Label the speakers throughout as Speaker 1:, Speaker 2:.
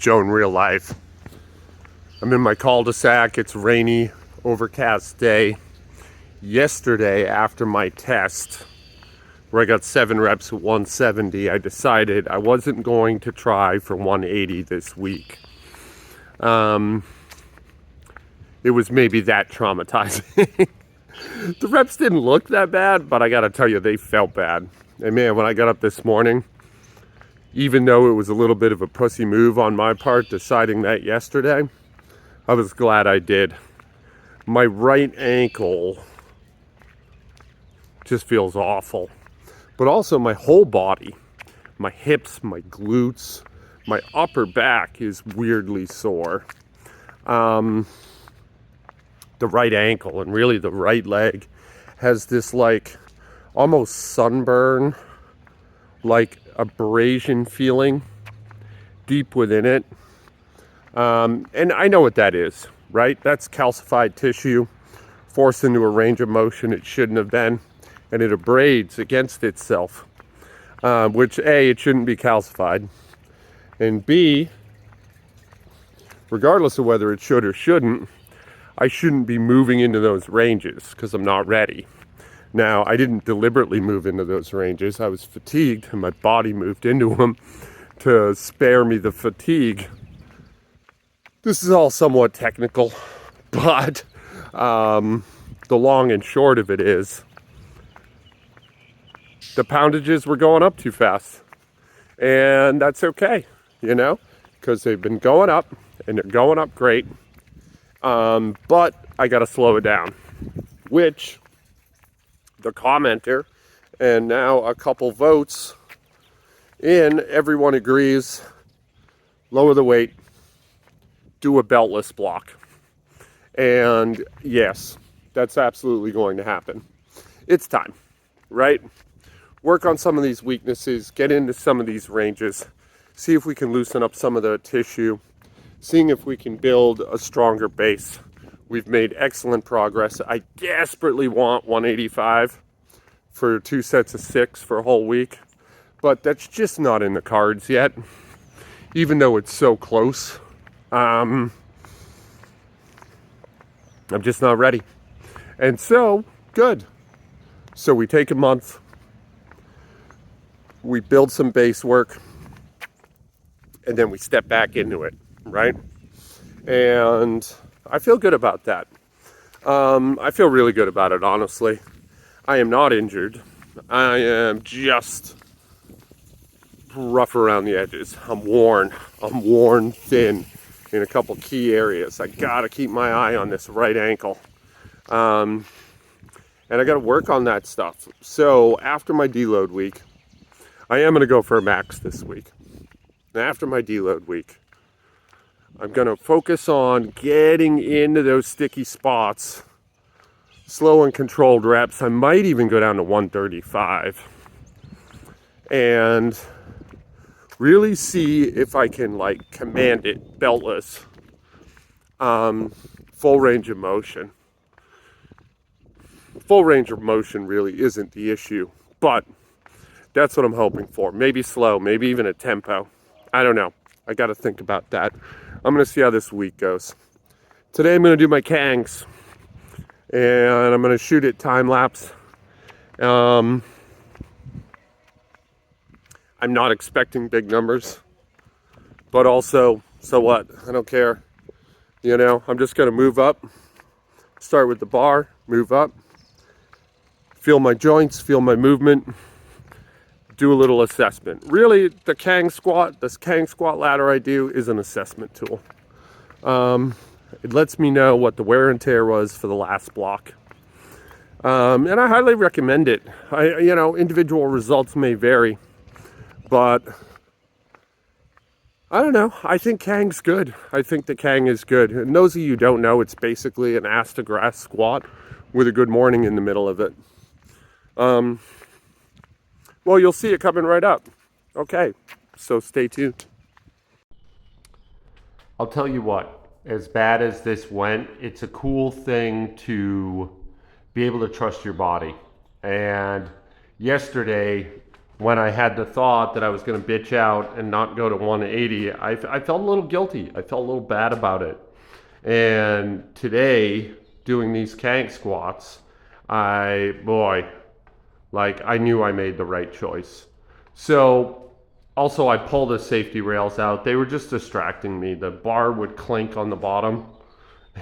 Speaker 1: Joe in real life. I'm in my cul-de-sac. It's a rainy, overcast day. Yesterday, after my test, where I got 7 reps at 170, I decided I wasn't going to try for 180 this week. It was maybe that traumatizing. The reps didn't look that bad, but I gotta tell you, they felt bad. And man, when I got up this morning, even though it was a little bit of a pussy move on my part deciding that yesterday, I was glad I did. My right ankle just feels awful. But also my whole body, my hips, my glutes, my upper back is weirdly sore. The right ankle and really the right leg has this like almost sunburn, like abrasion feeling deep within it. And I know what that is, right? That's calcified tissue forced into a range of motion it shouldn't have been, and it abrades against itself, which A, it shouldn't be calcified, and B, regardless of whether it should or shouldn't, I shouldn't be moving into those ranges because I'm not ready. Now, I didn't deliberately move into those ranges. I was fatigued and my body moved into them to spare me the fatigue. This is all somewhat technical, but the long and short of it is the poundages were going up too fast. And that's okay, you know, because they've been going up and they're going up great. But I got to slow it down, which the commenter and now a couple votes in, everyone agrees, lower the weight, do a beltless block. And yes, that's absolutely going to happen. It's time, right? Work on some of these weaknesses, get into some of these ranges, see if we can loosen up some of the tissue, seeing if we can build a stronger base. We've made excellent progress. I desperately want 185 for 2 sets of 6 for a whole week, but that's just not in the cards yet, even though it's so close. I'm just not ready. And so, good. So we take a month, we build some base work, and then we step back into it, right? And I feel good about that. I feel really good about it, honestly. I am not injured. I am just rough around the edges. I'm worn thin in a couple key areas. I gotta keep my eye on this right ankle. And I gotta work on that stuff. So after my deload week, I am gonna go for a max this week. And after my deload week, I'm gonna focus on getting into those sticky spots, slow and controlled reps. I might even go down to 135 and really see if I can like command it beltless, full range of motion. Full range of motion really isn't the issue, but that's what I'm hoping for. Maybe slow, maybe even a tempo. I don't know. I got to think about that. I'm going to see how this week goes. Today I'm going to do my Kangs, and I'm going to shoot it time lapse. I'm not expecting big numbers, but also, so what? I don't care. You know, I'm just going to move up, start with the bar, move up, feel my joints, feel my movement, do a little assessment. Really, this Kang squat ladder I do is an assessment tool. It lets me know what the wear and tear was for the last block. And I highly recommend it. Individual results may vary, but I don't know. I think Kang's good. I think the Kang is good. And those of you who don't know, it's basically an ass to grass squat with a good morning in the middle of it. Well, you'll see it coming right up. Okay, so stay tuned. I'll tell you what, as bad as this went, it's a cool thing to be able to trust your body. And yesterday, when I had the thought that I was going to bitch out and not go to 180, I felt a little guilty. I felt a little bad about it. And today, doing these Kang squats, I knew I made the right choice. So also I pulled the safety rails out. They were just distracting me. The bar would clink on the bottom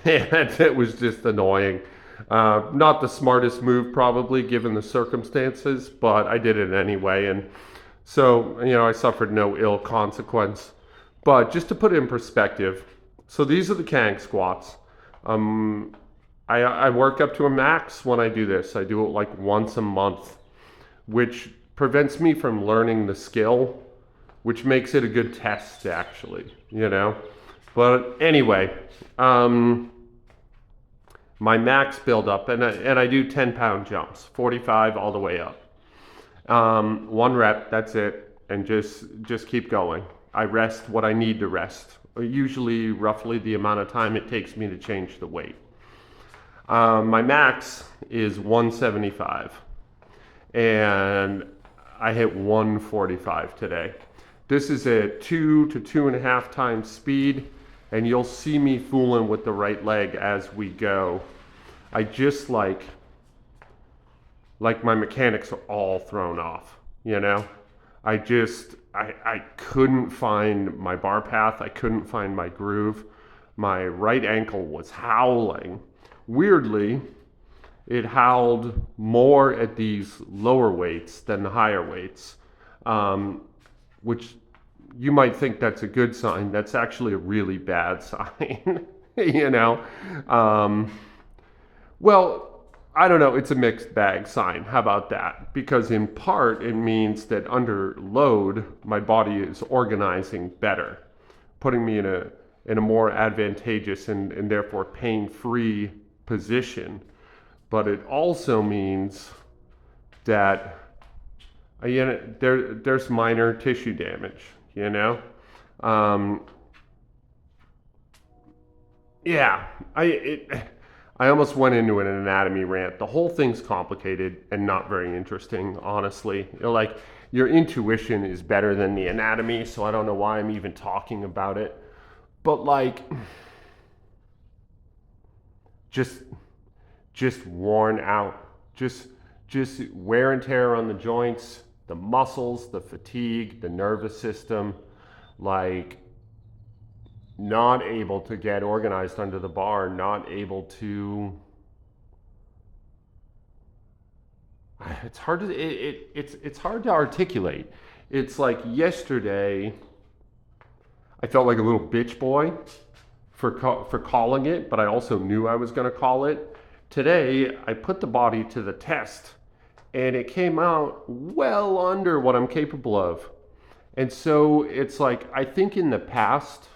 Speaker 1: and it was just annoying. Not the smartest move probably given the circumstances, but I did it anyway. And so, I suffered no ill consequence. But just to put it in perspective, so these are the Kang squats. I work up to a max when I do this. I do it like once a month, which prevents me from learning the skill, which makes it a good test actually, But anyway, my max build up, and I do 10-pound jumps, 45 all the way up. 1 rep, that's it, and just keep going. I rest what I need to rest, usually roughly the amount of time it takes me to change the weight. My max is 175, and I hit 145 today. This is at 2 to 2.5 times speed, and you'll see me fooling with the right leg as we go. I just like my mechanics are all thrown off, I couldn't find my bar path. I couldn't find my groove. My right ankle was howling. Weirdly, it howled more at these lower weights than the higher weights, which you might think that's a good sign. That's actually a really bad sign, Well, I don't know. It's a mixed bag sign. How about that? Because in part, it means that under load, my body is organizing better, putting me in a more advantageous and therefore pain-free position. But it also means that there's minor tissue damage, I almost went into an anatomy rant. The whole thing's complicated and not very interesting, honestly. Your intuition is better than the anatomy, so I don't know why I'm even talking about it. But just worn out. Just wear and tear on the joints, the muscles, the fatigue, the nervous system, not able to get organized under the bar, not able to. It's hard to articulate. It's like yesterday, I felt like a little bitch boy for calling it, but I also knew I was going to call it. Today, I put the body to the test, and it came out well under what I'm capable of. And so it's I think in the past,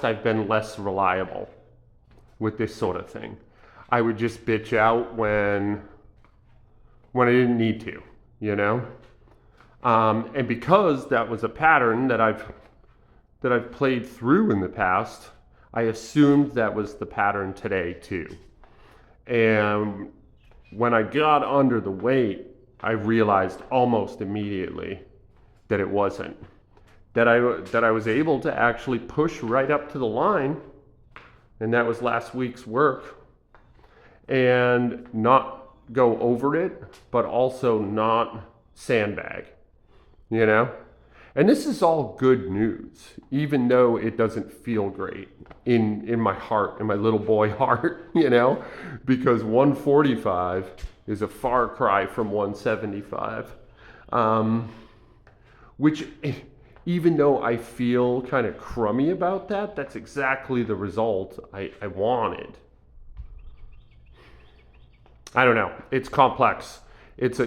Speaker 1: I've been less reliable with this sort of thing. I would just bitch out when I didn't need to, And because that was a pattern that I've played through in the past, I assumed that was the pattern today too. And when I got under the weight, I realized almost immediately that it wasn't. That I was able to actually push right up to the line, and that was last week's work, and not go over it, but also not sandbag, And this is all good news, even though it doesn't feel great in my heart, in my little boy heart, because 145 is a far cry from 175, which, even though I feel kind of crummy about that, that's exactly the result I wanted. I don't know. It's complex. And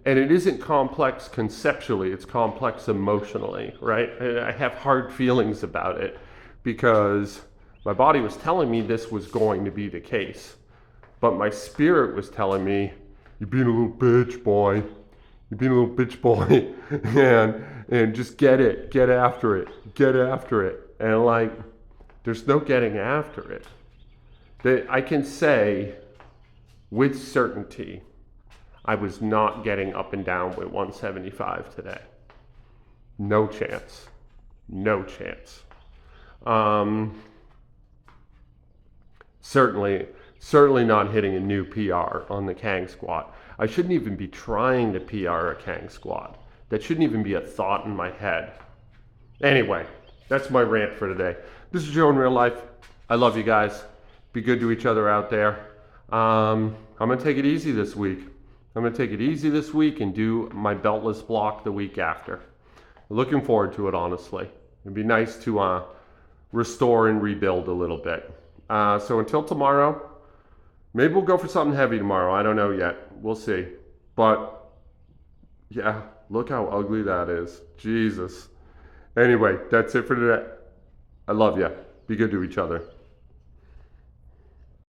Speaker 1: it isn't complex conceptually. It's complex emotionally, right? I have hard feelings about it because my body was telling me this was going to be the case. But my spirit was telling me, you're being a little bitch, boy. You're being a little bitch, boy. and just get after it. And there's no getting after it. That I can say with certainty, I was not getting up and down with 175 today. No chance. No chance. Certainly not hitting a new PR on the Kang squat. I shouldn't even be trying to PR a Kang squat. That shouldn't even be a thought in my head. Anyway, that's my rant for today. This is Joe in real life. I love you guys. Be good to each other out there. I'm going to take it easy this week. I'm going to take it easy this week and do my beltless block the week after. Looking forward to it, honestly. It'd be nice to restore and rebuild a little bit. So until tomorrow, maybe we'll go for something heavy tomorrow. I don't know yet. We'll see. But yeah, look how ugly that is. Jesus. Anyway, that's it for today. I love you. Be good to each other.